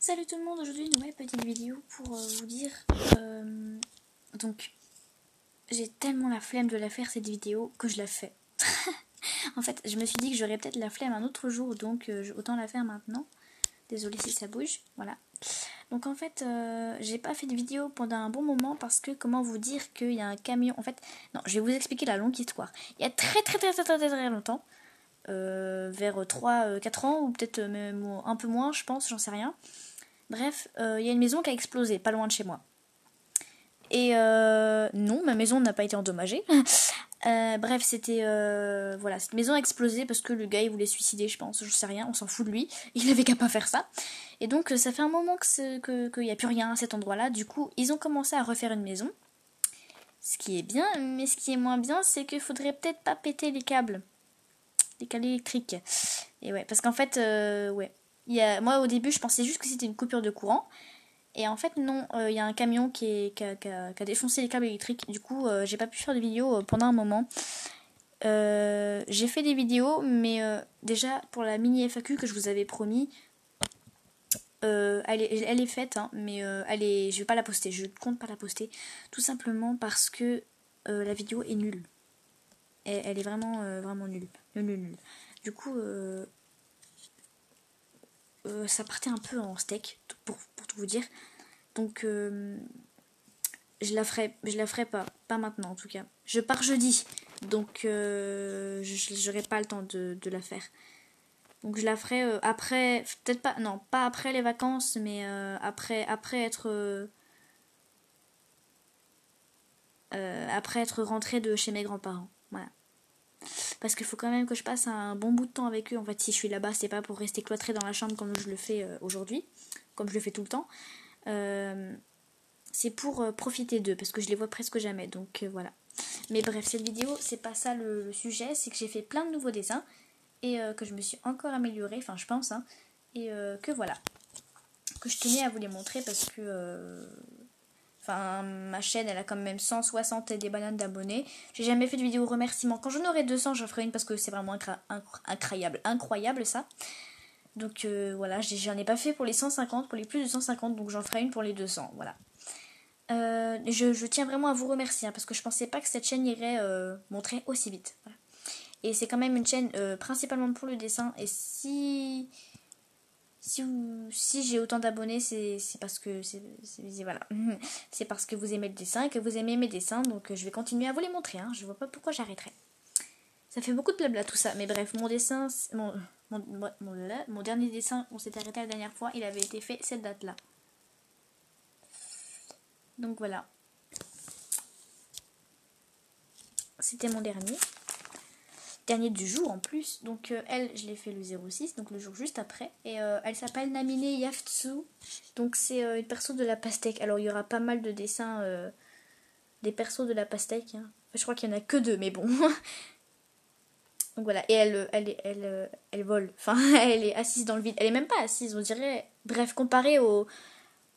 Salut tout le monde, aujourd'hui une nouvelle petite vidéo pour vous dire, donc j'ai tellement la flemme de la faire cette vidéo que je la fais. En fait je me suis dit que j'aurais peut-être la flemme un autre jour, donc autant la faire maintenant. Désolée si ça bouge, voilà. Donc en fait j'ai pas fait de vidéo pendant un bon moment parce que comment vous dire qu'il y a un camion, en fait, non je vais vous expliquer la longue histoire. Il y a très longtemps, vers 3-4 ans ou peut-être même un peu moins je pense, j'en sais rien. Bref, il y a une maison qui a explosé, pas loin de chez moi. Et non, ma maison n'a pas été endommagée. Bref, c'était... voilà, cette maison a explosé parce que le gars, il voulait se suicider, je pense. Je sais rien, on s'en fout de lui. Il avait qu'à pas faire ça. Et donc, ça fait un moment qu'il n'y a plus rien à cet endroit-là. Du coup, ils ont commencé à refaire une maison. Ce qui est bien, mais ce qui est moins bien, c'est qu'il faudrait peut-être pas péter les câbles. Les câbles électriques. Et ouais, parce qu'en fait, ouais. Moi, au début, je pensais juste que c'était une coupure de courant. Et en fait, non, il y a un camion qui a défoncé les câbles électriques. Du coup, j'ai pas pu faire de vidéos pendant un moment. J'ai fait des vidéos, mais déjà, pour la mini FAQ que je vous avais promis, elle est faite, hein, mais je vais pas la poster. Je compte pas la poster. Tout simplement parce que la vidéo est nulle. Elle est vraiment, vraiment nulle. Nulle. Du coup... ça partait un peu en steak, pour tout vous dire. Donc, je la ferai pas maintenant en tout cas. Je pars jeudi, donc j'aurai pas le temps de la faire. Donc je la ferai après, peut-être pas, non, pas après les vacances, mais après être rentrée de chez mes grands-parents. Voilà. Parce qu'il faut quand même que je passe un bon bout de temps avec eux. En fait, si je suis là-bas, c'est pas pour rester cloîtrée dans la chambre comme je le fais aujourd'hui, comme je le fais tout le temps. C'est pour profiter d'eux, parce que je les vois presque jamais. Donc voilà. Mais bref, cette vidéo, c'est pas ça le sujet. C'est que j'ai fait plein de nouveaux dessins et que je me suis encore améliorée. Enfin, je pense. Hein, et que voilà. Que je tenais à vous les montrer parce que... Enfin, ma chaîne, elle a quand même 160 et des bananes d'abonnés. J'ai jamais fait de vidéo remerciement. Quand j'en aurai 200, j'en ferai une parce que c'est vraiment incroyable ça. Donc voilà, j'en ai pas fait pour les 150, pour les plus de 150, donc j'en ferai une pour les 200, voilà. Je tiens vraiment à vous remercier, hein, parce que je pensais pas que cette chaîne irait montrer aussi vite. Voilà. Et c'est quand même une chaîne principalement pour le dessin, et si j'ai autant d'abonnés, c'est parce que voilà. C'est parce que vous aimez le dessin et que vous aimez mes dessins, donc je vais continuer à vous les montrer, hein. Je vois pas pourquoi j'arrêterai. Ça fait beaucoup de blabla tout ça, mais bref, mon dessin, mon dernier dessin, on s'est arrêté la dernière fois, il avait été fait cette date-là. Donc voilà. C'était mon dernier du jour en plus. Donc elle, je l'ai fait le 06, donc le jour juste après. Et elle s'appelle Namine Yaftsu. Donc c'est une perso de la pastèque. Alors il y aura pas mal de dessins des persos de la pastèque. Hein. Je crois qu'il y en a que 2, mais bon. Donc voilà. Et elle vole. Enfin, elle est assise dans le vide. Elle est même pas assise, on dirait. Bref, comparé aux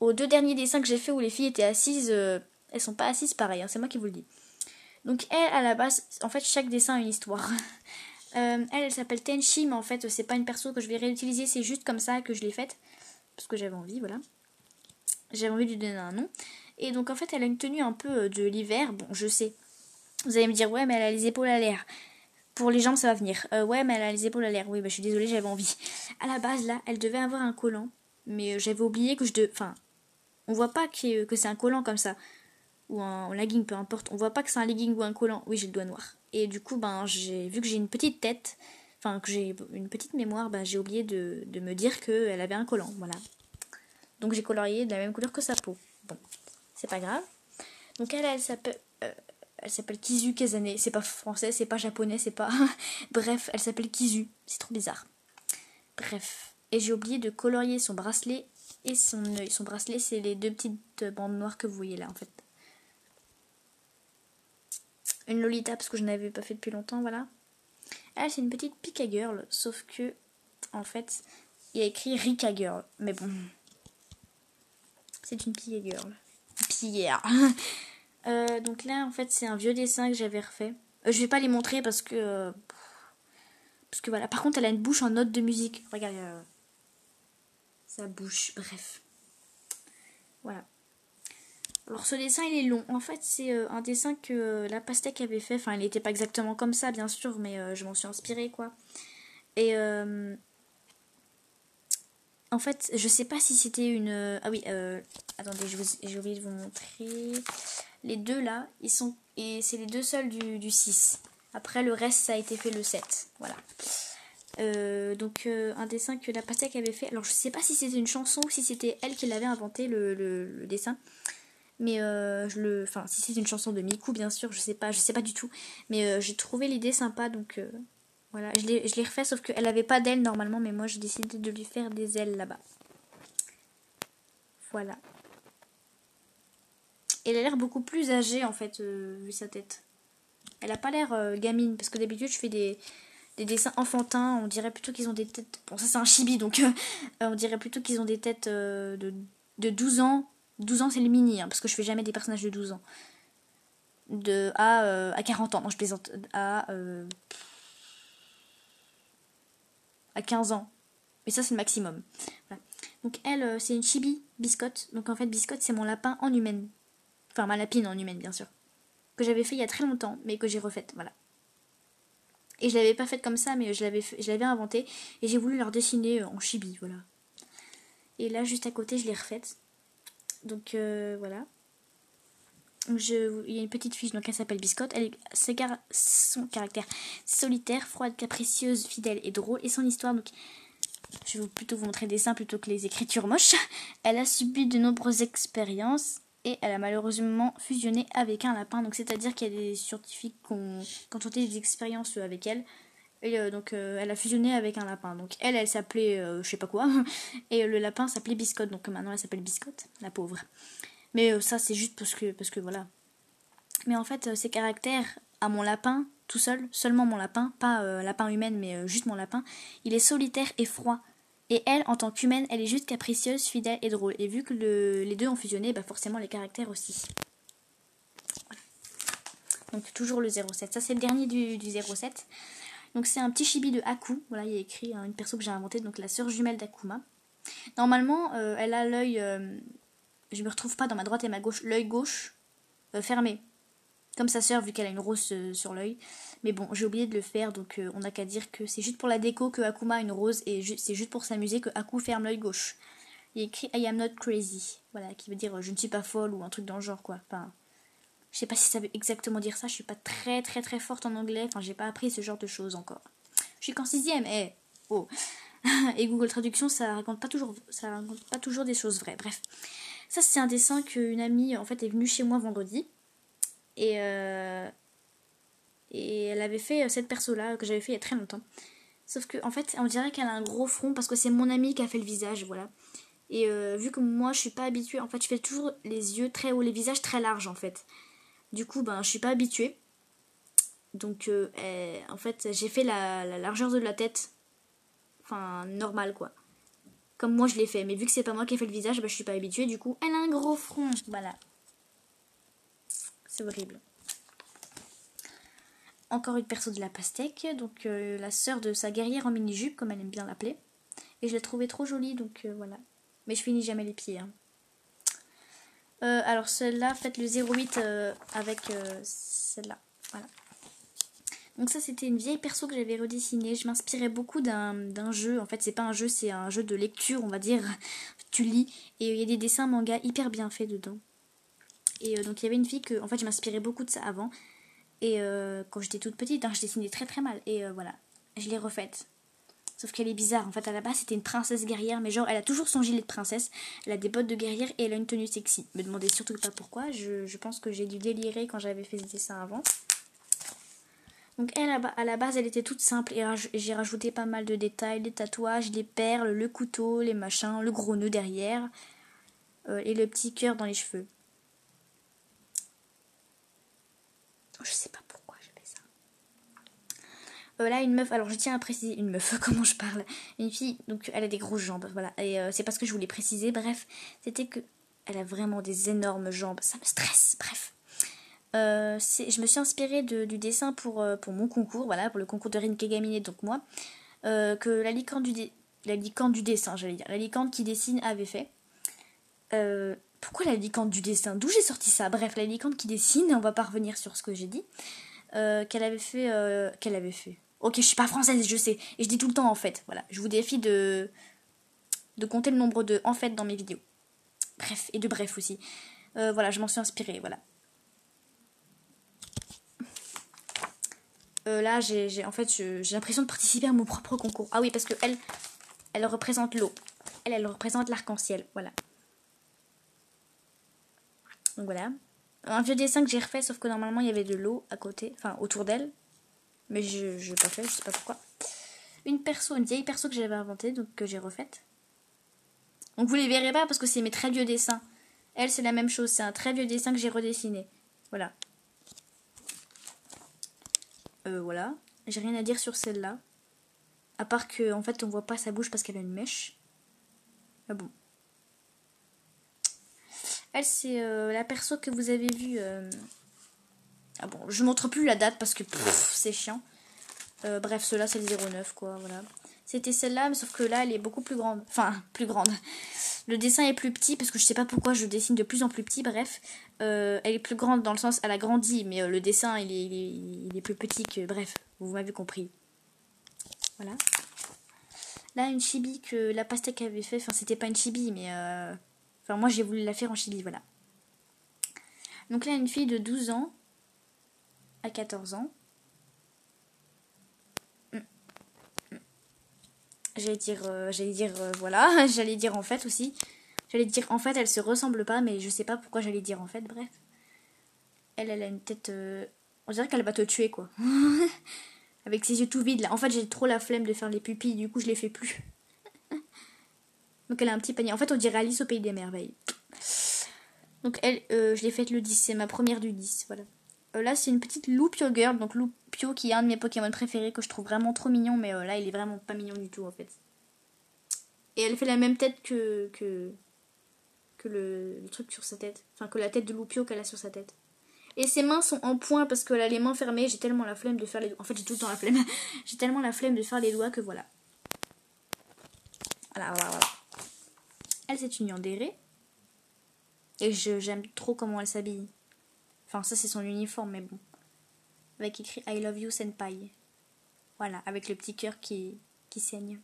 2 derniers dessins que j'ai fait où les filles étaient assises, elles sont pas assises pareil. Hein, c'est moi qui vous le dis. Donc elle, à la base, en fait, chaque dessin a une histoire. Elle s'appelle Tenchi, mais en fait, c'est pas une perso que je vais réutiliser, c'est juste comme ça que je l'ai faite. Parce que j'avais envie, voilà. J'avais envie de lui donner un nom. Et donc, en fait, elle a une tenue un peu de l'hiver. Bon, je sais. Vous allez me dire, ouais, mais elle a les épaules à l'air. Pour les jambes, ça va venir. Ouais, mais elle a les épaules à l'air. Oui, bah, je suis désolée, j'avais envie. À la base, là, elle devait avoir un collant. Mais j'avais oublié que Enfin, on voit pas que c'est un collant comme ça. Ou un legging, peu importe. On voit pas que c'est un legging ou un collant. Oui, j'ai le doigt noir. Et du coup, vu que j'ai une petite tête, enfin que j'ai une petite mémoire, j'ai oublié de me dire qu'elle avait un collant, voilà. Donc j'ai colorié de la même couleur que sa peau. Bon, c'est pas grave. Donc elle s'appelle Kizu Kazane. C'est pas français, c'est pas japonais, c'est pas... Bref, elle s'appelle Kizu. C'est trop bizarre. Bref. Et j'ai oublié de colorier son bracelet et son œil. Son bracelet, c'est les 2 petites bandes noires que vous voyez là, en fait. Une Lolita parce que je n'avais pas fait depuis longtemps, voilà. Elle, c'est une petite Pika Girl, sauf que, en fait, il y a écrit Rika Girl. Mais bon, c'est une Pika Girl. Pierre. Donc là, en fait, c'est un vieux dessin que j'avais refait. Je vais pas les montrer parce que voilà. Par contre, elle a une bouche en note de musique. Regardez. sa bouche, bref. Voilà. Alors ce dessin il est long. En fait c'est un dessin que la pastèque avait fait. Enfin il n'était pas exactement comme ça bien sûr, mais je m'en suis inspirée quoi. Et en fait je sais pas si c'était une... Ah oui, attendez j'ai oublié de vous montrer. Les deux là, ils sont... Et c'est les deux seuls du 6. Après le reste ça a été fait le 7. Voilà. Donc un dessin que la pastèque avait fait. Alors je sais pas si c'était une chanson ou si c'était elle qui l'avait inventé le dessin. Mais enfin si c'est une chanson de Miku bien sûr, je sais pas du tout. Mais j'ai trouvé l'idée sympa donc voilà, je l'ai refait sauf qu'elle avait pas d'ailes normalement, mais moi j'ai décidé de lui faire des ailes là-bas. Voilà. Et elle a l'air beaucoup plus âgée en fait vu sa tête. Elle a pas l'air gamine parce que d'habitude je fais des dessins enfantins, on dirait plutôt qu'ils ont des têtes... Bon ça c'est un chibi donc on dirait plutôt qu'ils ont des têtes de 12 ans. 12 ans c'est le mini hein, parce que je fais jamais des personnages de 12 ans. À 40 ans, non je plaisante, à 15 ans. Mais ça c'est le maximum. Voilà. Donc elle c'est une chibi biscotte. Donc en fait biscotte c'est mon lapin en humaine. Enfin ma lapine en humaine bien sûr. Que j'avais fait il y a très longtemps mais que j'ai refaite, voilà. Et je l'avais pas faite comme ça mais je l'avais inventée et j'ai voulu la redessiner en chibi, voilà. Et là juste à côté je l'ai refaite. Donc voilà. Il y a une petite fiche, donc elle s'appelle Biscotte. Son caractère solitaire, froide, capricieuse, fidèle et drôle. Et son histoire, donc je vais plutôt vous montrer les dessins plutôt que les écritures moches. Elle a subi de nombreuses expériences et elle a malheureusement fusionné avec un lapin. Donc c'est-à-dire qu'il y a des scientifiques qui ont tenté des expériences avec elle. Et donc elle a fusionné avec un lapin. Donc elle s'appelait je sais pas quoi. Et le lapin s'appelait Biscotte. Donc maintenant elle s'appelle Biscotte, la pauvre. Mais ça c'est juste parce que voilà. Mais en fait ses caractères à mon lapin, tout seul, seulement mon lapin, pas lapin humaine mais juste mon lapin, il est solitaire et froid. Et elle, en tant qu'humaine, elle est juste capricieuse, fidèle et drôle. Et vu que les deux ont fusionné, bah forcément les caractères aussi. Voilà. Donc toujours le 07. Ça c'est le dernier du 07. Donc c'est un petit chibi de Haku. Voilà, il y a écrit une perso que j'ai inventée, donc la sœur jumelle d'Akuma. Normalement, elle a l'œil... je me retrouve pas dans ma droite et ma gauche. L'œil gauche fermé. Comme sa sœur, vu qu'elle a une rose sur l'œil. Mais bon, j'ai oublié de le faire, donc on n'a qu'à dire que c'est juste pour la déco que Akuma a une rose, et c'est juste pour s'amuser que Haku ferme l'œil gauche. Il y a écrit I am not crazy. Voilà, qui veut dire je ne suis pas folle ou un truc dans le genre, quoi. Enfin, je sais pas si ça veut exactement dire ça, je suis pas très très très forte en anglais, enfin j'ai pas appris ce genre de choses encore. Je suis qu'en 6ème, oh. Et Google Traduction, ça raconte pas toujours des choses vraies. Bref, ça c'est un dessin qu'une amie en fait est venue chez moi vendredi et elle avait fait cette perso là que j'avais fait il y a très longtemps. Sauf que en fait on dirait qu'elle a un gros front parce que c'est mon amie qui a fait le visage, voilà. Et vu que moi je suis pas habituée, en fait je fais toujours les yeux très hauts, les visages très larges en fait. Du coup ben je suis pas habituée. Donc en fait j'ai fait la largeur de la tête, enfin normale quoi. Comme moi je l'ai fait, mais vu que c'est pas moi qui ai fait le visage, bah, je suis pas habituée, du coup elle a un gros front, voilà. C'est horrible. Encore une perso de la pastèque, donc la sœur de sa guerrière en mini-jupe, comme elle aime bien l'appeler. Et je l'ai trouvée trop jolie, donc voilà. Mais je finis jamais les pieds. Hein. Alors celle-là, faites le 08 avec celle-là, voilà. Donc ça c'était une vieille perso que j'avais redessinée. Je m'inspirais beaucoup d'un jeu. En fait c'est pas un jeu, c'est un jeu de lecture on va dire. Tu lis et il y a des dessins manga hyper bien faits dedans. Et donc il y avait une fille que en fait je m'inspirais beaucoup de ça avant. Et quand j'étais toute petite, hein, je dessinais très très mal. Et voilà, je l'ai refaite. Sauf qu'elle est bizarre. En fait à la base c'était une princesse guerrière. Mais genre elle a toujours son gilet de princesse. Elle a des bottes de guerrière et elle a une tenue sexy. Me demandez surtout pas pourquoi. Je pense que j'ai dû délirer quand j'avais fait ce dessin avant. Donc elle, à la base, elle était toute simple et j'ai rajouté pas mal de détails, les tatouages, les perles, le couteau, les machins, le gros nœud derrière et le petit cœur dans les cheveux. Je sais pas pourquoi j'ai fait ça. Là, une meuf, alors je tiens à préciser, une meuf, comment je parle. Une fille, donc elle a des grosses jambes, voilà. Et c'est parce que je voulais préciser, bref, c'était que elle a vraiment des énormes jambes, ça me stresse, bref. Je me suis inspirée du dessin pour mon concours, voilà, pour le concours de Rinkegamine, donc moi, que la licorne la licorne du dessin, j'allais dire. La licorne qui dessine avait fait. Pourquoi la licorne du dessin? D'où j'ai sorti ça? Bref, la licorne qui dessine, on va pas revenir sur ce que j'ai dit. Qu'elle avait fait. Ok, je suis pas française, je sais. Et je dis tout le temps en fait. Voilà, je vous défie de compter le nombre de en fait dans mes vidéos. Bref, et de bref aussi. Voilà, je m'en suis inspirée, voilà. Là, j'ai l'impression de participer à mon propre concours. Ah oui, parce que elle représente l'eau. Elle représente l'arc-en-ciel, voilà. Donc voilà. Un vieux dessin que j'ai refait, sauf que normalement il y avait de l'eau à côté, enfin autour d'elle. Mais je l'ai pas fait, je sais pas pourquoi. Une vieille perso que j'avais inventée, donc que j'ai refaite. Donc vous les verrez pas parce que c'est mes très vieux dessins. Elle, c'est la même chose, c'est un très vieux dessin que j'ai redessiné. Voilà. Voilà. J'ai rien à dire sur celle-là. À part que, en fait, on voit pas sa bouche parce qu'elle a une mèche. Ah bon. Elle, c'est la perso que vous avez vue. Ah bon, je montre plus la date parce que c'est chiant. Bref, celle-là, c'est le 09, quoi, voilà. C'était celle-là, mais sauf que là, elle est beaucoup plus grande. Enfin, plus grande. Le dessin est plus petit, parce que je sais pas pourquoi je dessine de plus en plus petit, bref. Elle est plus grande dans le sens, elle a grandi, mais le dessin, il est plus petit que... Bref, vous m'avez compris. Voilà. Là, une chibi que la pastèque avait fait, enfin, c'était pas une chibi, mais... Enfin, moi, j'ai voulu la faire en chibi, voilà. Donc là, une fille de 12 ans à 14 ans. J'allais dire voilà, j'allais dire en fait aussi. J'allais dire en fait, elle se ressemble pas, mais je sais pas pourquoi j'allais dire en fait, bref. Elle a une tête... On dirait qu'elle va te tuer, quoi. Avec ses yeux tout vides, là. En fait, j'ai trop la flemme de faire les pupilles, du coup, je les fais plus. Donc elle a un petit panier. En fait, on dirait Alice au Pays des Merveilles. Donc elle, je l'ai faite le 10, c'est ma première du 10, voilà. Là, c'est une petite Loupio Girl, donc Loupio qui est un de mes Pokémon préférés, que je trouve vraiment trop mignon, mais là, il est vraiment pas mignon du tout, en fait. Et elle fait la même tête que le truc sur sa tête. Enfin, que la tête de Loupio qu'elle a sur sa tête. Et ses mains sont en point parce qu'elle a les mains fermées. J'ai tellement la flemme de faire les doigts. En fait, j'ai tout le temps la flemme. J'ai tellement la flemme de faire les doigts que voilà. Voilà. Elle, c'est une yandere. Et j'aime trop comment elle s'habille. Enfin, ça, c'est son uniforme, mais bon. Avec écrit I love you, senpai. Voilà, avec le petit cœur qui saigne.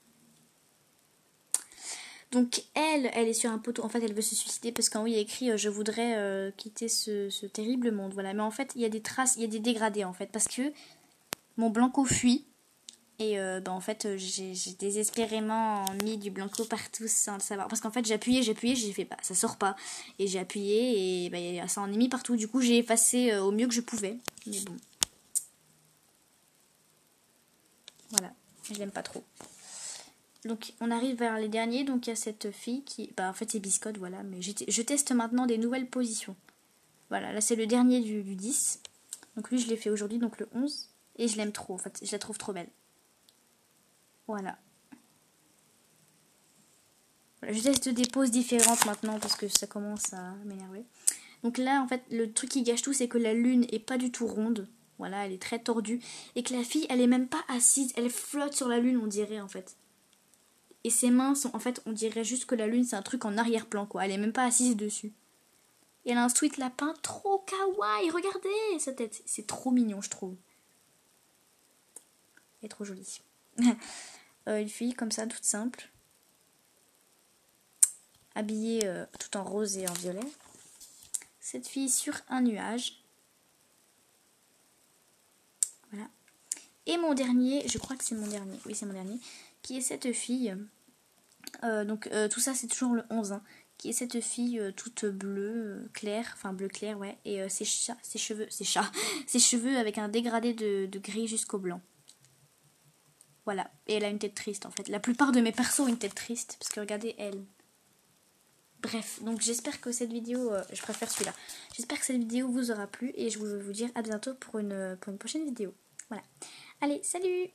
Donc elle est sur un poteau. En fait, elle veut se suicider parce qu'en haut il y a écrit je voudrais quitter ce terrible monde. Voilà, mais en fait il y a des traces, il y a des dégradés en fait parce que mon Blanco fuit et en fait j'ai désespérément mis du Blanco partout sans le savoir parce qu'en fait j'ai appuyé, j'ai fait pas, ça sort pas et j'ai appuyé et ça en est mis partout. Du coup j'ai effacé au mieux que je pouvais, mais bon. Voilà, je l'aime pas trop. Donc on arrive vers les derniers, donc il y a cette fille qui... en fait c'est Biscotte, voilà, mais je teste maintenant des nouvelles positions. Voilà, là c'est le dernier du 10. Donc lui je l'ai fait aujourd'hui, donc le 11. Et je l'aime trop, en fait, je la trouve trop belle. Voilà. Je teste des poses différentes maintenant parce que ça commence à m'énerver. Donc là en fait le truc qui gâche tout c'est que la lune est pas du tout ronde. Voilà, elle est très tordue. Et que la fille elle est même pas assise, elle flotte sur la lune on dirait en fait. Et ses mains sont, en fait, on dirait juste que la lune, c'est un truc en arrière-plan, quoi. Elle est même pas assise dessus. Et elle a un sweat lapin trop kawaii. Regardez sa tête. C'est trop mignon, je trouve. Elle est trop jolie. Une fille comme ça, toute simple. Habillée tout en rose et en violet. Cette fille sur un nuage. Voilà. Et mon dernier, je crois que c'est mon dernier. Oui, c'est mon dernier. Qui est cette fille... tout ça c'est toujours le 11 hein, qui est cette fille toute bleue claire, enfin bleu clair ouais, et ses cheveux avec un dégradé de gris jusqu'au blanc. Voilà, et elle a une tête triste en fait. La plupart de mes persos ont une tête triste parce que regardez elle. Bref, donc j'espère que cette vidéo, je préfère celui-là. J'espère que cette vidéo vous aura plu et je vais vous dire à bientôt pour une prochaine vidéo. Voilà. Allez, salut!